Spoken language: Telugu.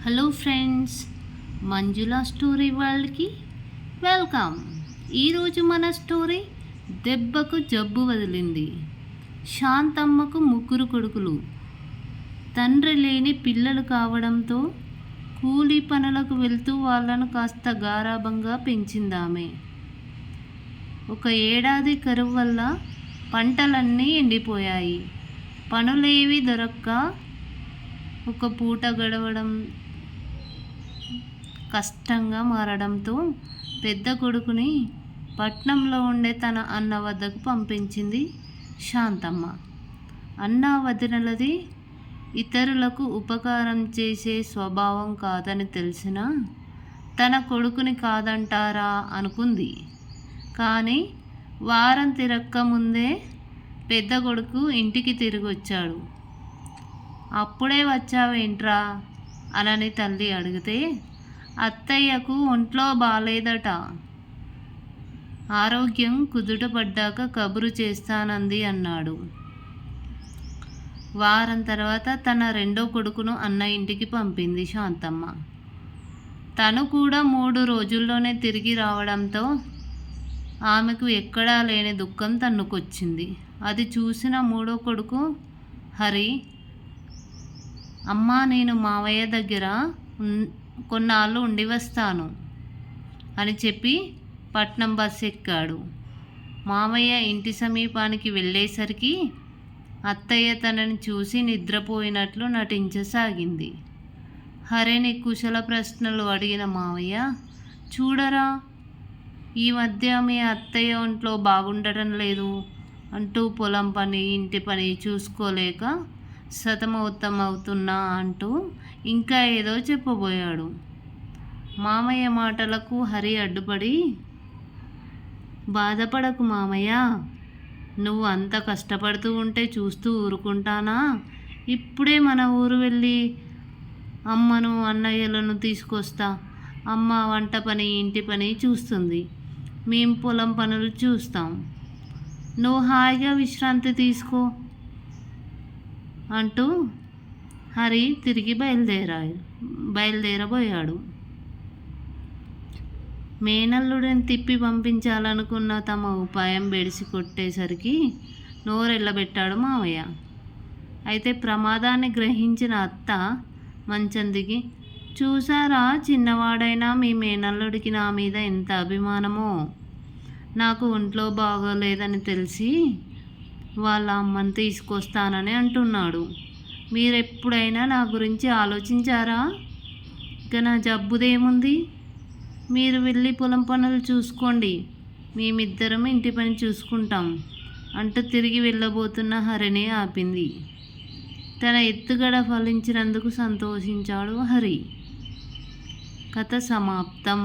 హలో ఫ్రెండ్స్, మంజుల స్టోరీ వరల్డ్కి వెల్కమ్. ఈరోజు మన స్టోరీ దెబ్బకు జబ్బు వదిలింది. శాంతమ్మకు 3 కొడుకులు. తండ్రి లేని పిల్లలు కావడంతో కూలీ పనులకు వెళ్తూ వాళ్ళను కాస్త గారాబంగా పెంచిందామె. ఒక ఏడాది కరువు వల్ల పంటలన్నీ ఎండిపోయాయి. పనులేవి దొరక్క ఒక పూట గడవడం కష్టంగా మారడంతో పెద్ద కొడుకుని పట్నంలో ఉండే తన అన్న వద్దకు పంపించింది శాంతమ్మ. అన్న వదినలది ఇతరులకు ఉపకారం చేసే స్వభావం కాదని తెలిసినా తన కొడుకుని కాదంటారా అనుకుంది. కానీ వారం తిరక్క ముందే పెద్ద కొడుకు ఇంటికి తిరిగి వచ్చాడు. అప్పుడే వచ్చావేంట్రా అనని తల్లి అడిగితే, అత్తయ్యకు ఒంట్లో బాలేదట, ఆరోగ్యం కుదుటపడ్డాక కబురు చేస్తానంది అన్నాడు. వారం తర్వాత తన రెండో కొడుకును అన్న ఇంటికి పంపింది శాంతమ్మ. తను కూడా 3 రోజుల్లోనే తిరిగి రావడంతో ఆమెకు ఎక్కడా లేని దుఃఖం తన్నుకొచ్చింది. అది చూసిన 3వ కొడుకు హరి, అమ్మా నేను మావయ్య దగ్గర కొన్నాళ్ళు ఉండి వస్తాను అని చెప్పి పట్నం బస్సు ఎక్కాడు. మామయ్య ఇంటి సమీపానికి వెళ్ళేసరికి అత్తయ్య తనని చూసి నిద్రపోయినట్లు నటించసాగింది. హరిని కుశల ప్రశ్నలు అడిగిన మామయ్య, చూడరా ఈ మధ్య మీ అత్తయ్య ఒంట్లో బాగుండటం లేదు అంటూ పొలం పని ఇంటి పని చూసుకోలేక సతమతమవుతున్నా అంటూ ఇంకా ఏదో చెప్పబోయాడు. మామయ్య మాటలకు హరి అడ్డుపడి, బాధపడకు మామయ్య, నువ్వు అంత కష్టపడుతూ ఉంటే చూస్తూ ఊరుకుంటానా? ఇప్పుడే మన ఊరు వెళ్ళి అమ్మను అన్నయ్యలను తీసుకొస్తా. అమ్మ వంట పని ఇంటి పని చూస్తుంది, మేం పొలం పనులు చూస్తాం, నువ్వు హాయిగా విశ్రాంతి తీసుకో అంటూ హరి తిరిగి బయలుదేరబోయాడు. మేనల్లుడిని తిప్పి పంపించాలనుకున్న తమ ఉపాయం బెడిసి కొట్టేసరికి నోరెళ్ళబెట్టాడు మావయ్య. అయితే ప్రమాదాన్ని గ్రహించిన అత్త మంచం దిగి, చూసారా చిన్నవాడైనా మీ మేనల్లుడికి నా మీద ఎంత అభిమానమో, నాకు ఒంట్లో బాగోలేదని తెలిసి వాళ్ళ అమ్మని తీసుకొస్తానని అంటున్నాడు. మీరెప్పుడైనా నా గురించి ఆలోచించారా? ఇక నా జబ్బుదేముంది, మీరు వెళ్ళి పొలం పనులు చూసుకోండి, మేమిద్దరం ఇంటి పని చూసుకుంటాం అంటూ తిరిగి వెళ్ళబోతున్న హరిని ఆపింది. తన ఎత్తుగడ ఫలించినందుకు సంతోషించాడు హరి. కథ సమాప్తం.